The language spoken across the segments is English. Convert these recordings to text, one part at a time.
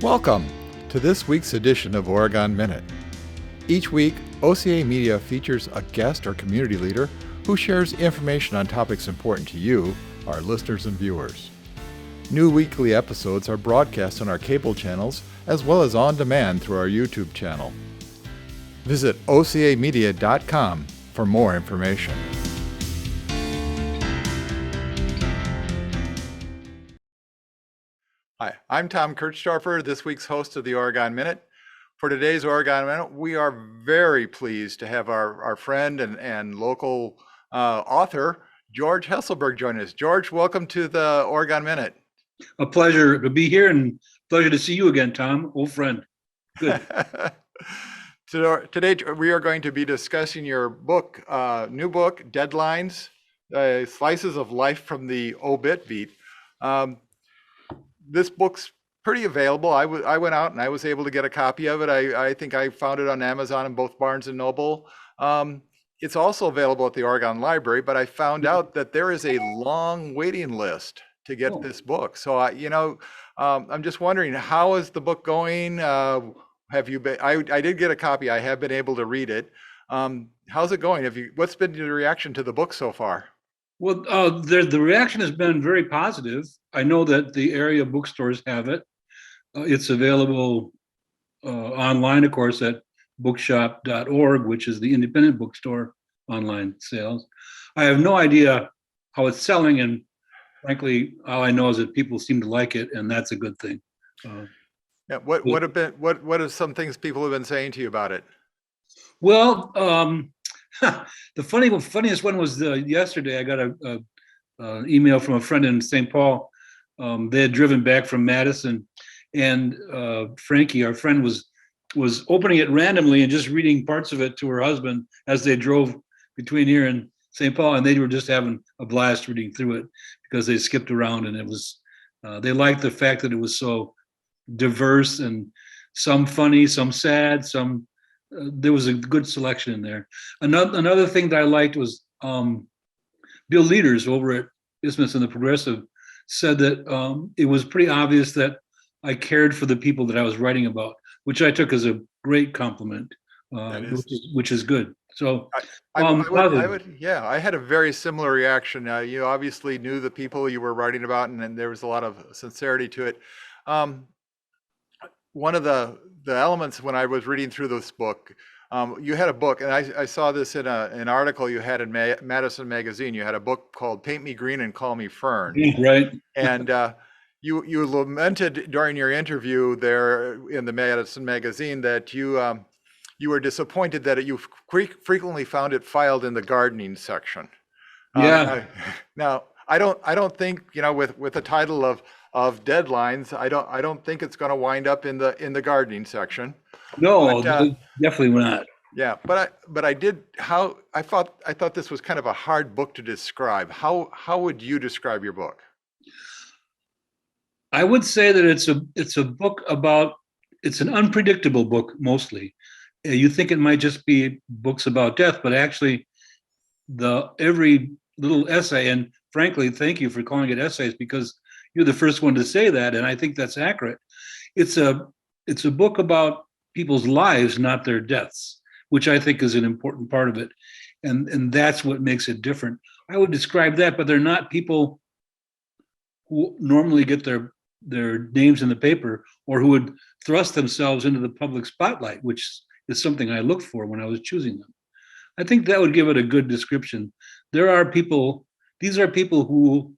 Welcome to this week's edition of Oregon Minute. Each week, OCA Media features a guest or community leader who shares information on topics important to you, our listeners and viewers. New weekly episodes are broadcast on our cable channels as well as on demand through our YouTube channel. Visit ocamedia.com for more information. Hi, I'm Tom Kirchdoerfer, this week's host of the Oregon Minute. For today's Oregon Minute, we are very pleased to have our friend and local author, George Hesselberg, join us. George, welcome to the Oregon Minute. A pleasure to be here and pleasure to see you again, Tom, old friend. Good. Today, we are going to be discussing your book, new book, Deadlines, Slices of Life from the Obit Beat. This book's pretty available. I went out and I was able to get a copy of it. I think I found it on Amazon and both Barnes and Noble. It's also available at the Oregon Library, but I found out that there is a long waiting list to get this book. So I'm just wondering, how is the book going? Have you been? I did get a copy. I have been able to read it. How's it going? What's been your reaction to the book so far? Well, the reaction has been very positive. I know that the area bookstores have it. It's available online, of course, at bookshop.org, which is the independent bookstore online sales. I have no idea how it's selling, and frankly, all I know is that people seem to like it, and that's a good thing. Yeah. What are some things people have been saying to you about it? Well, the funniest one was yesterday. I got an email from a friend in St. Paul. They had driven back from Madison, and Frankie, our friend, was opening it randomly and just reading parts of it to her husband as they drove between here and St. Paul, and they were just having a blast reading through it because they skipped around, and it was they liked the fact that it was so diverse and some funny, some sad, some. There was a good selection in there. Another thing that I liked was Bill Leaders over at Isthmus and the Progressive said that it was pretty obvious that I cared for the people that I was writing about, which I took as a great compliment, which is good. So I had a very similar reaction. You obviously knew the people you were writing about, and there was a lot of sincerity to it. One of the elements when I was reading through this book, you had a book, and I saw this in an article you had in Madison Magazine. You had a book called "Paint Me Green and Call Me Fern." Right. And you lamented during your interview there in the Madison Magazine that you were disappointed that you frequently found it filed in the gardening section. Yeah. Now I don't think, with the title of Deadlines, I don't think it's going to wind up in the gardening section. No, definitely not. Yeah, but I thought this was kind of a hard book to describe. How would you describe your book? I would say that it's a book about, it's an unpredictable book mostly. You think it might just be books about death, but actually every little essay, and frankly, thank you for calling it essays, because you're the first one to say that, and I think that's accurate. It's a book about people's lives, not their deaths, which I think is an important part of it, and that's what makes it different. I would describe that, but they're not people who normally get their names in the paper or who would thrust themselves into the public spotlight, which is something I looked for when I was choosing them. I think that would give it a good description. These are people who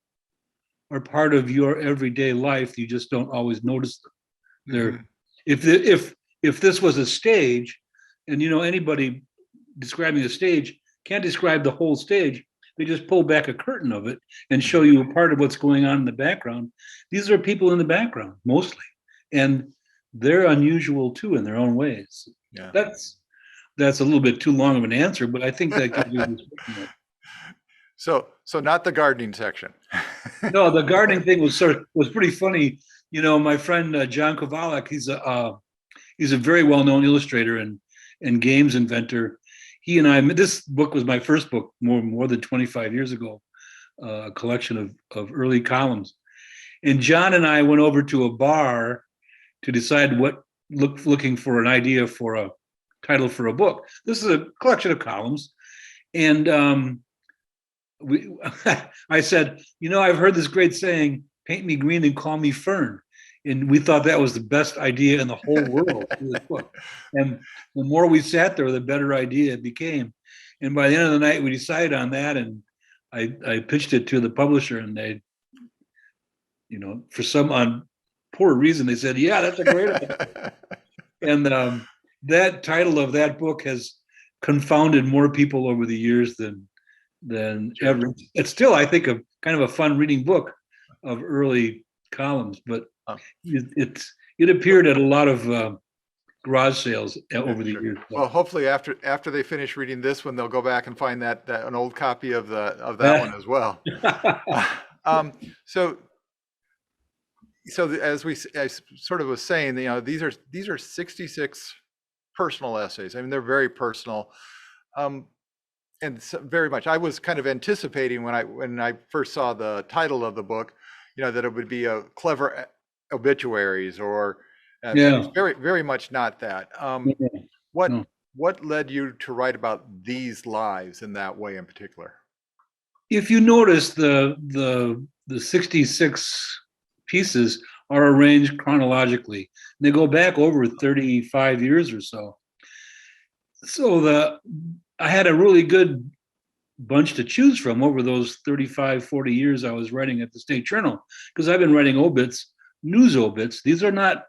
are part of your everyday life. You just don't always notice them. Mm-hmm. If this was a stage, and anybody describing a stage can't describe the whole stage, they just pull back a curtain of it and show you a part of what's going on in the background. These are people in the background mostly, and they're unusual too in their own ways. Yeah. That's a little bit too long of an answer, but I think that gives you a description. So not the gardening section. No, the gardening thing was pretty funny. My friend John Kovalek, he's a very well-known illustrator and games inventor. He and I, this book was my first book more than 25 years ago, a collection of early columns. And John and I went over to a bar to decide looking for an idea for a title for a book. This is a collection of columns, and I said, I've heard this great saying, "Paint me green and call me fern," and we thought that was the best idea in the whole world for this book. And the more we sat there, the better idea it became. And by the end of the night, we decided on that, and I pitched it to the publisher, and they, for some poor reason, they said, "Yeah, that's a great idea." And that title of that book has confounded more people over the years than Sure. ever. It's still, I think, a kind of a fun reading book of early columns, but it appeared at a lot of garage sales over the years. Well, hopefully after they finish reading this one, they'll go back and find that an old copy of that one as well. So as I sort of was saying, these are 66 personal essays. I mean, they're very personal, and very much. I was kind of anticipating when I first saw the title of the book, that it would be a clever obituaries or. It's very, very much not that. What led you to write about these lives in that way in particular? If you notice, the 66 pieces are arranged chronologically. They go back over 35 years or so. So I had a really good bunch to choose from over those 35, 40 years I was writing at the State Journal, because I've been writing obits, news obits. These are not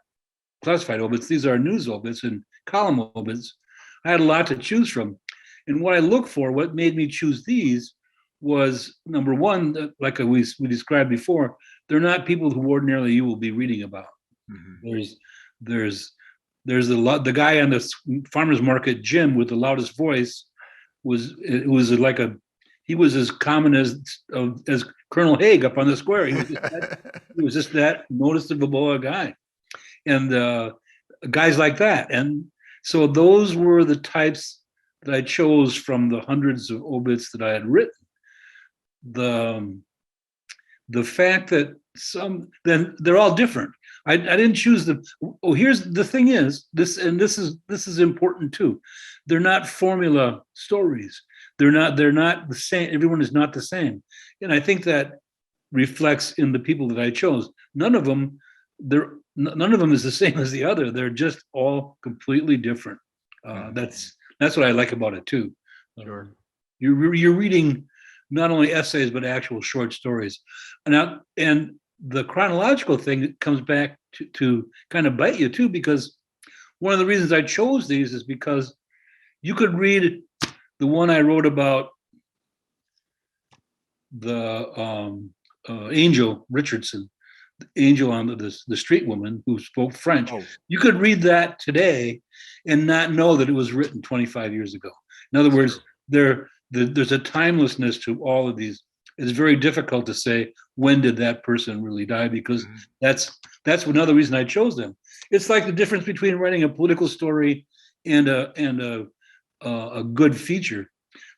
classified obits. These are news obits and column obits. I had a lot to choose from. And what I look for, what made me choose these was, number one, like we described before, they're not people who ordinarily you will be reading about. Mm-hmm. There's the guy on the farmer's market, Jim, with the loudest voice, he was as common as Colonel Haig up on the square. He was just that noticeable a guy. And guys like that. And so those were the types that I chose from the hundreds of obits that I had written. The fact that then they're all different. I didn't choose them. Oh, here's the thing is, this is important too. They're not formula stories. They're not the same. Everyone is not the same. And I think that reflects in the people that I chose. None of them is the same as the other. They're just all completely different. That's what I like about it too. Sure. You're reading not only essays but actual short stories, and the chronological thing comes back to kind of bite you too, because one of the reasons I chose these is because you could read the one I wrote about the Angel Richardson, Angel on the street woman who spoke French. Oh. You could read that today and not know that it was written 25 years ago. In other words, there's a timelessness to all of these. It's very difficult to say when did that person really die, because that's another reason I chose them. It's like the difference between writing a political story and a good feature.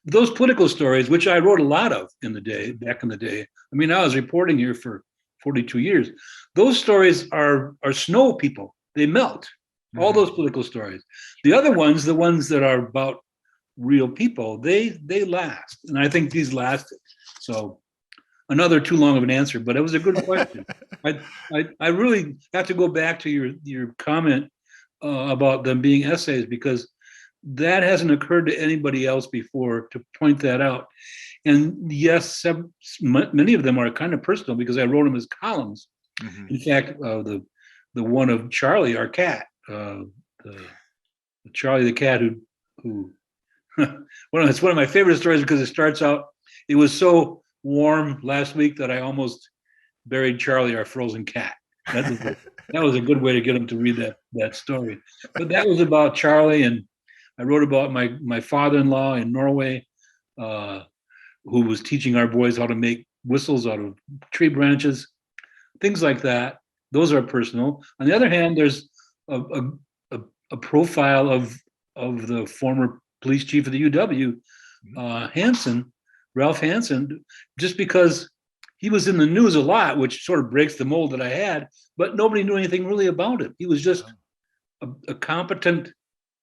Those political stories, which I wrote a lot of back in the day. I mean, I was reporting here for 42 years. Those stories are snow people. They melt. All those political stories. The other ones, the ones that are about real people, they last. And I think these lasted. So another too long of an answer, but it was a good question. I really have to go back to your comment about them being essays, because that hasn't occurred to anybody else before to point that out. And yes, many of them are kind of personal because I wrote them as columns. In fact, the one of Charlie, our cat, Charlie the cat who it's one of my favorite stories because it starts out, it was so warm last week that I almost buried Charlie, our frozen cat. That was a good way to get him to read that story. But that was about Charlie, and I wrote about my father-in-law in Norway, who was teaching our boys how to make whistles out of tree branches, things like that. Those are personal. On the other hand, there's a profile of the former police chief of the UW, Ralph Hansen, just because he was in the news a lot, which sort of breaks the mold that I had, but nobody knew anything really about him. He was just a competent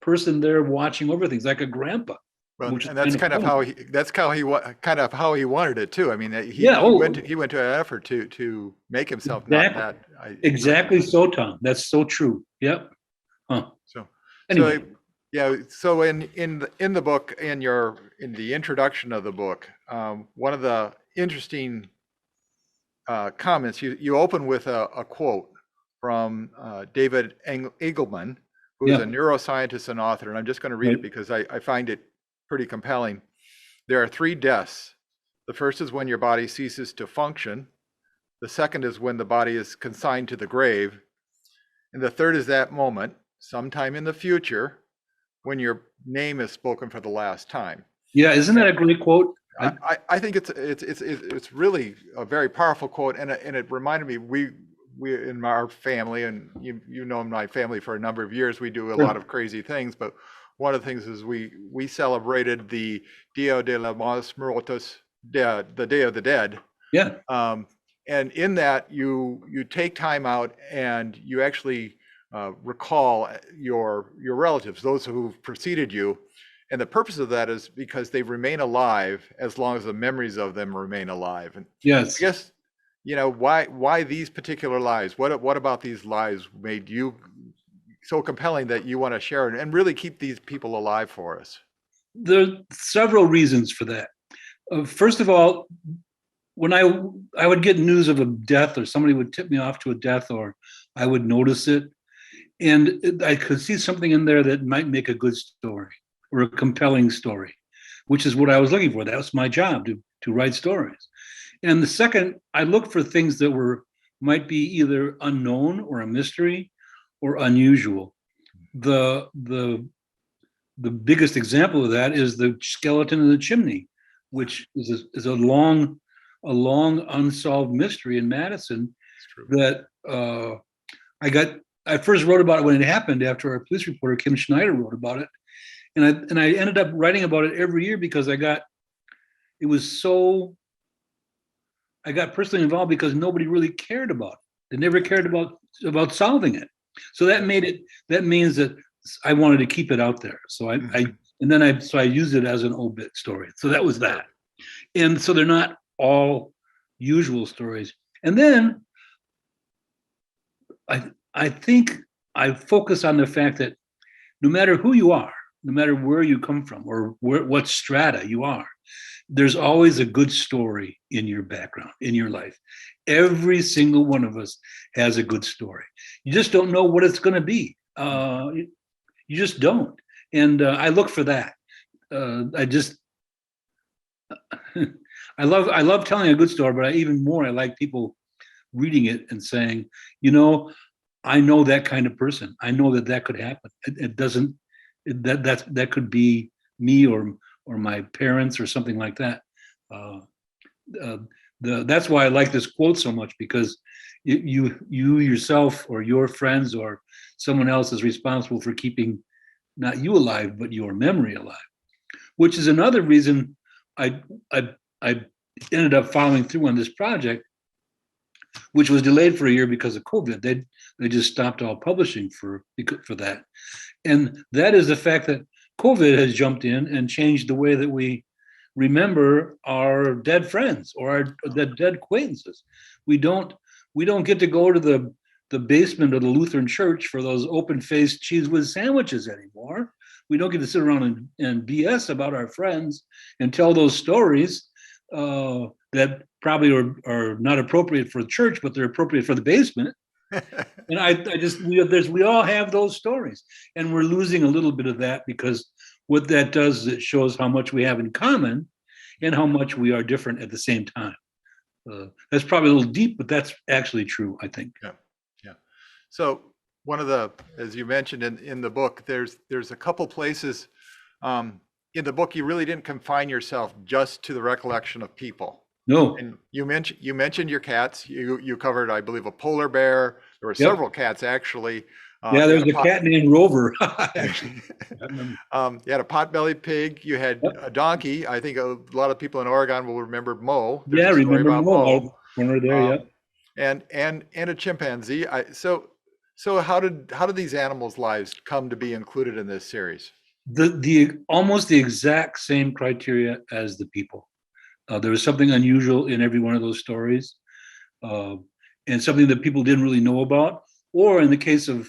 person there watching over things, like a grandpa. Well, Which is and that's kind of fun. how kind of how he wanted it too. I mean, Yeah. he went to an effort to make himself not Exactly. that. Exactly so, Tom. That's so true. Yep. Huh. So, Anyway. yeah. So in the book, in the introduction of the book, one of the interesting comments, you open with a quote from David Engelman, who is Yeah. a neuroscientist and author, and I'm just going to read it Right. because I find it pretty compelling. There are 3 deaths. The first is when your body ceases to function. The second is when the body is consigned to the grave. And the third is that moment, sometime in the future, when your name is spoken for the last time. Yeah. Isn't that a great quote? I think it's really a very powerful quote, and it reminded me, we in our family, and you know my family for a number of years, we do a lot of crazy things, but one of the things is we celebrated the Dia de los Muertos, the Day of the Dead. Yeah. And in that, you take time out and you actually recall your relatives, those who've preceded you. And the purpose of that is because they remain alive as long as the memories of them remain alive. And Yes. I guess, why these particular lives? What about these lives made you so compelling that you want to share it and really keep these people alive for us? There are several reasons for that. First of all, when I would get news of a death, or somebody would tip me off to a death, or I would notice it, and I could see something in there that might make a good story or a compelling story, which is what I was looking for. That was my job, to write stories. And the second, I looked for things that might be either unknown or a mystery or unusual. The biggest example of that is the skeleton in the chimney, which is a long unsolved mystery in Madison that I first wrote about it when it happened after our police reporter Kim Schneider wrote about it, and I ended up writing about it every year because I got personally involved because nobody really cared about it. They never cared about solving it. So that means that I wanted to keep it out there. So I used it as an obit story. So that was that. And so they're not all usual stories. And then I think I focus on the fact that no matter who you are, no matter where you come from or what strata you are, there's always a good story in your background, in your life. Every single one of us has a good story. You just don't know what it's going to be. You just don't. And I look for that. I love telling a good story, but I like people reading it and saying, I know that kind of person. I know that could happen. That could be me or my parents or something like that. That's why I like this quote so much, because you yourself or your friends or someone else is responsible for keeping not you alive, but your memory alive, which is another reason I ended up following through on this project, which was delayed for a year because of COVID. They just stopped all publishing for that. And that is the fact that COVID has jumped in and changed the way that we remember our dead friends or our dead acquaintances. We don't get to go to the basement of the Lutheran church for those open-faced cheese whiz sandwiches anymore. We don't get to sit around and BS about our friends and tell those stories that probably are not appropriate for the church, but they're appropriate for the basement. And we all have those stories, and we're losing a little bit of that, because what that does is it shows how much we have in common and how much we are different at the same time. That's probably a little deep, but that's actually true, I think. Yeah. So one of the, as you mentioned in the book, there's a couple places in the book you really didn't confine yourself just to the recollection of people. No. And you mentioned your cats. You covered, I believe, a polar bear. There were several cats actually. Yeah, there's a cat named Rover. Actually, you had a pot-bellied pig. You had a donkey. I think a lot of people in Oregon will remember Mo. Remember Mo. Corner there, yeah. and a chimpanzee. So how did these animals' lives come to be included in this series? The almost the exact same criteria as the people. There was something unusual in every one of those stories, uh, and something that people didn't really know about. Or in the case of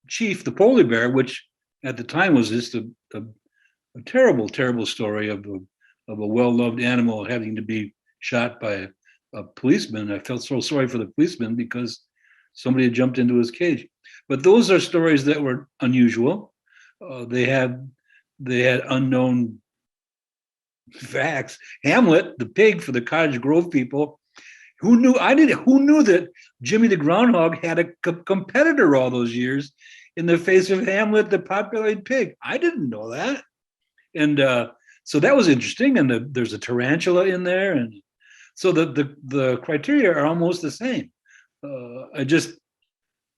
Chief, the polar bear, which at the time was just a terrible, terrible story of a well-loved animal having to be shot by a policeman. I felt so sorry for the policeman because somebody had jumped into his cage. But those are stories that were unusual. They had unknown facts. Hamlet, the pig for the Cottage Grove people, who knew? Who knew that Jimmy the Groundhog had a competitor all those years in the face of Hamlet, the populated pig? I didn't know that, and so that was interesting. And there's a tarantula in there, and so the criteria are almost the same. I just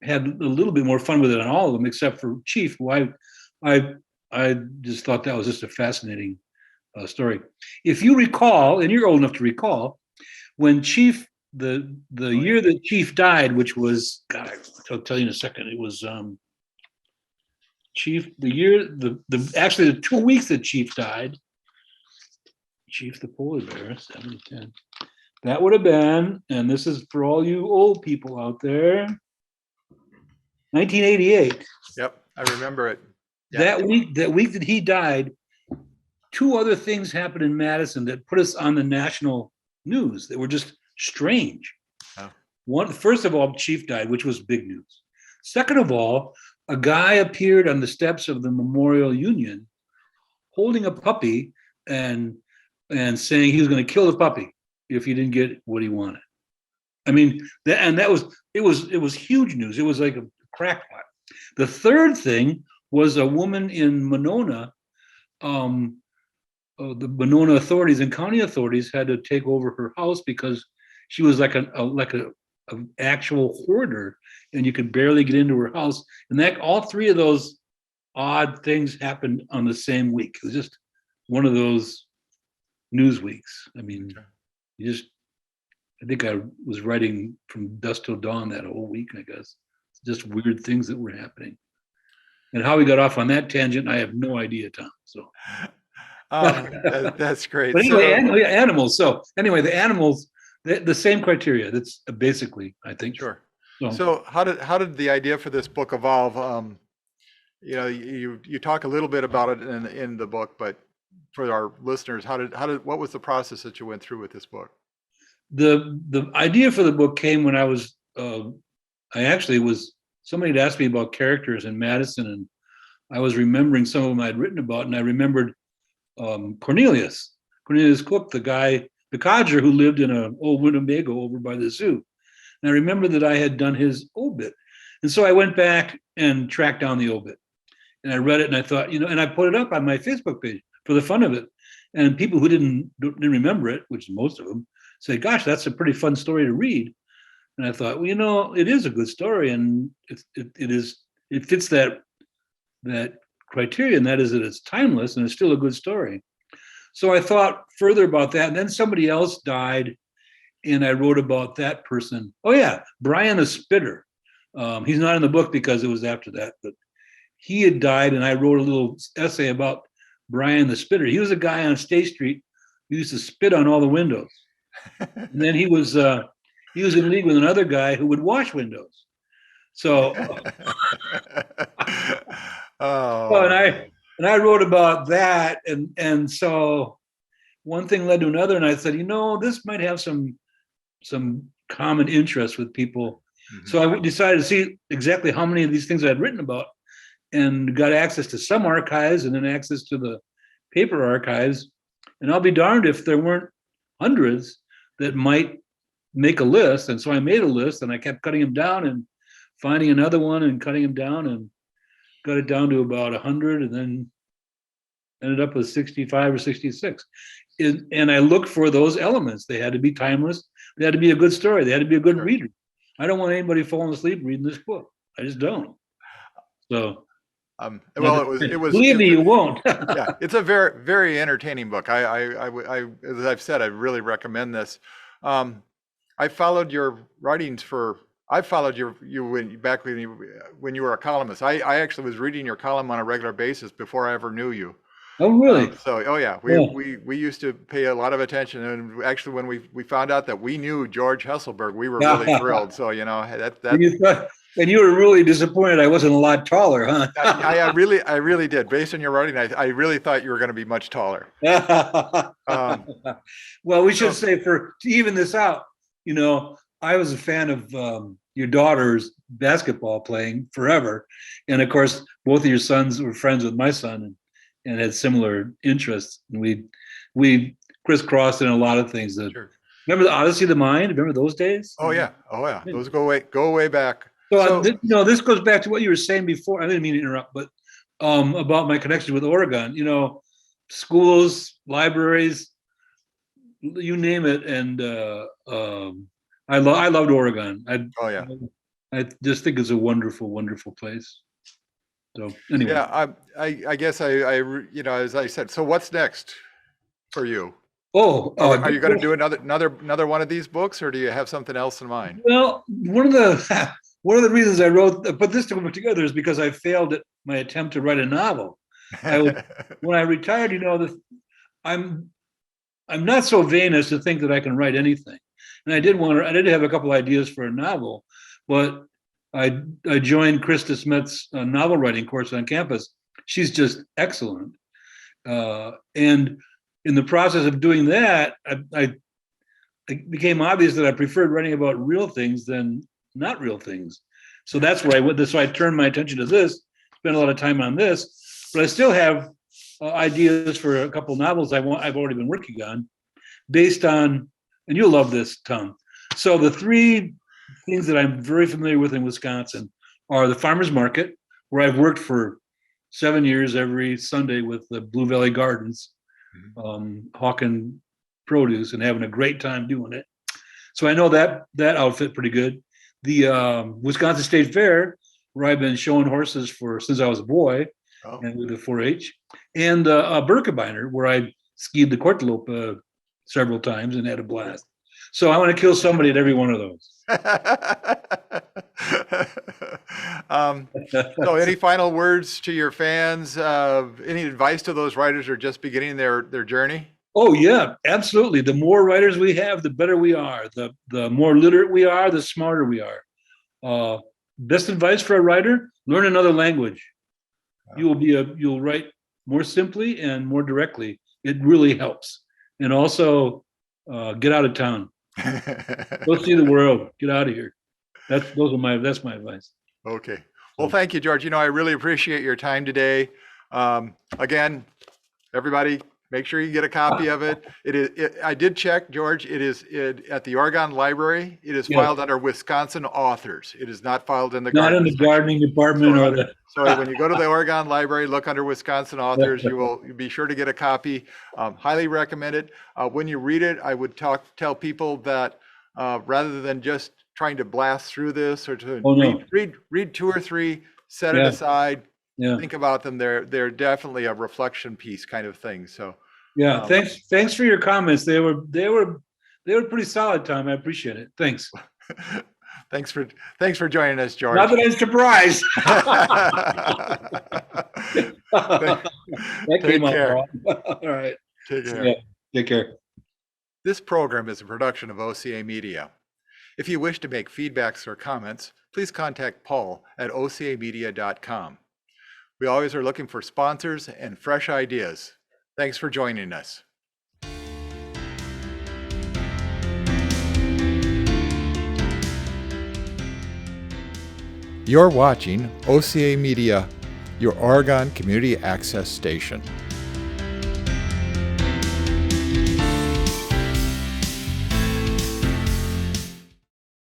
had a little bit more fun with it on all of them, except for Chief, who I just thought that was just a fascinating story. If you recall, and you're old enough to recall, when Chief, the year that Chief died, which was, God, I'll tell you in a second, it was Chief, actually the 2 weeks that Chief died, Chief the polar bear, 7 to 10. That would have been, and this is for all you old people out there, 1988. Yep, I remember it. Yeah. That week that he died, 2 other things happened in Madison that put us on the national news that were just strange. Oh. One, first of all, Chief died, which was big news. Second of all, a guy appeared on the steps of the Memorial Union holding a puppy and saying he was going to kill the puppy if he didn't get what he wanted. I mean, it was huge news. It was like a crackpot. The third thing was a woman in Monona. The Monona authorities and county authorities had to take over her house because she was like an actual hoarder, and you could barely get into her house. And that all 3 of those odd things happened on the same week. It was just one of those news weeks. I mean, I think I was writing from dusk till dawn that whole week, I guess. Just weird things that were happening. And how we got off on that tangent, I have no idea, Tom. So that's great. But anyway, animals. So anyway, the animals, the same criteria. That's basically, I think. Sure. So how did the idea for this book evolve? You talk a little bit about it in the book, but for our listeners, what was the process that you went through with this book? The idea for the book came when I was somebody had asked me about characters in Madison, and I was remembering some of them I'd written about, and I remembered Cornelius Cook, the codger who lived in an old Winnebago over by the zoo. And I remember that I had done his obit. And so I went back and tracked down the obit. And I read it, and I thought, and I put it up on my Facebook page for the fun of it. And people who didn't remember it, which is most of them, said, gosh, that's a pretty fun story to read. And I thought, well, it is a good story, and it fits that criteria, and that is that it's timeless and it's still a good story. So I thought further about that, and then somebody else died, and I wrote about that person. Oh yeah, Brian the Spitter. He's not in the book because it was after that, but he had died, and I wrote a little essay about Brian the Spitter. He was a guy on State Street who used to spit on all the windows, and then he was in league with another guy who would wash windows. So, and I wrote about that, and so one thing led to another, and I said, this might have some common interest with people. Mm-hmm. So I decided to see exactly how many of these things I'd written about, and got access to some archives, and then access to the paper archives. And I'll be darned if there weren't hundreds that might make a list. And so I made a list, and I kept cutting them down and finding another one and cutting them down, and got it down to about 100, and then ended up with 65 or 66. And I looked for those elements. They had to be timeless. They had to be a good story. They had to be a good reader. I don't want anybody falling asleep reading this book. I just don't. So, it was. Believe me, you won't. Yeah, it's a very, very entertaining book. I as I've said, I really recommend this. I followed your writings for. I followed you back when you were a columnist. I actually was reading your column on a regular basis before I ever knew you. Oh, really? Oh yeah, Yeah. we used to pay a lot of attention, and actually when we found out that we knew George Hesselberg, we were really thrilled. So And you thought, and you were really disappointed I wasn't a lot taller, huh? I really did. Based on your writing, I really thought you were going to be much taller. Um, Well, we should so- say to even this out, I was a fan of your daughter's basketball playing forever. And of course, both of your sons were friends with my son and had similar interests. And we crisscrossed in a lot of things. Sure. Remember the Odyssey of the Mind? Remember those days? Oh yeah. Those go way back. So, this goes back to what you were saying before. I didn't mean to interrupt, but about my connection with Oregon. Schools, libraries, you name it, and I loved Oregon. Oh yeah. I just think it's a wonderful, wonderful place. So anyway, Yeah, I guess as I said. So what's next for you? Are you going to do another one of these books, or do you have something else in mind? Well, one of the reasons I put this together is because I failed at my attempt to write a novel. When I retired, I'm not so vain as to think that I can write anything, and I did have a couple ideas for a novel, but I joined Krista Smith's novel writing course on campus. She's just excellent, and in the process of doing that, it became obvious that I preferred writing about real things than not real things. So that's where I went. So I turned my attention to this, spent a lot of time on this, but I still have ideas for a couple novels I've already been working on based on, and you'll love this, Tom. So the three things that I'm very familiar with in Wisconsin are the farmer's market, where I've worked for 7 years every Sunday with the Blue Valley Gardens, hawking produce and having a great time doing it. So I know that outfit pretty good. The Wisconsin State Fair, where I've been showing horses since I was a boy, and with the 4-H, and Birkebeiner, where I skied the Kortloop several times and had a blast. So I want to kill somebody at every one of those. So any final words to your fans? Any advice to those writers who are just beginning their journey? Oh yeah, absolutely. The more writers we have, the better we are. The more literate we are, the smarter we are. Best advice for a writer: learn another language. You'll write more simply and more directly. It really helps. And also, get out of town. Go see the world. Get out of here. That's my advice. Okay. Well, thank you, George. I really appreciate your time today. Again, everybody, make sure you get a copy of it. I did check, George. It is at the Oregon Library. It is filed under Wisconsin authors. It is not filed in the gardening department So when you go to the Oregon Library, look under Wisconsin authors. You'll be sure to get a copy. Highly recommend it. When you read it, I would tell people that rather than just trying to blast through this or to read 2 or 3, set it aside. Yeah. Think about them. They're definitely a reflection piece kind of thing. So yeah, thanks for your comments. They were pretty solid, Tom. I appreciate it. Thanks. Thanks for joining us, George. Not that I'm surprised. Take care. All right. Take care. Yeah, take care. This program is a production of OCA Media. If you wish to make feedbacks or comments, please contact Paul at ocamedia.com. We always are looking for sponsors and fresh ideas. Thanks for joining us. You're watching OCA Media, your Oregon Community Access Station.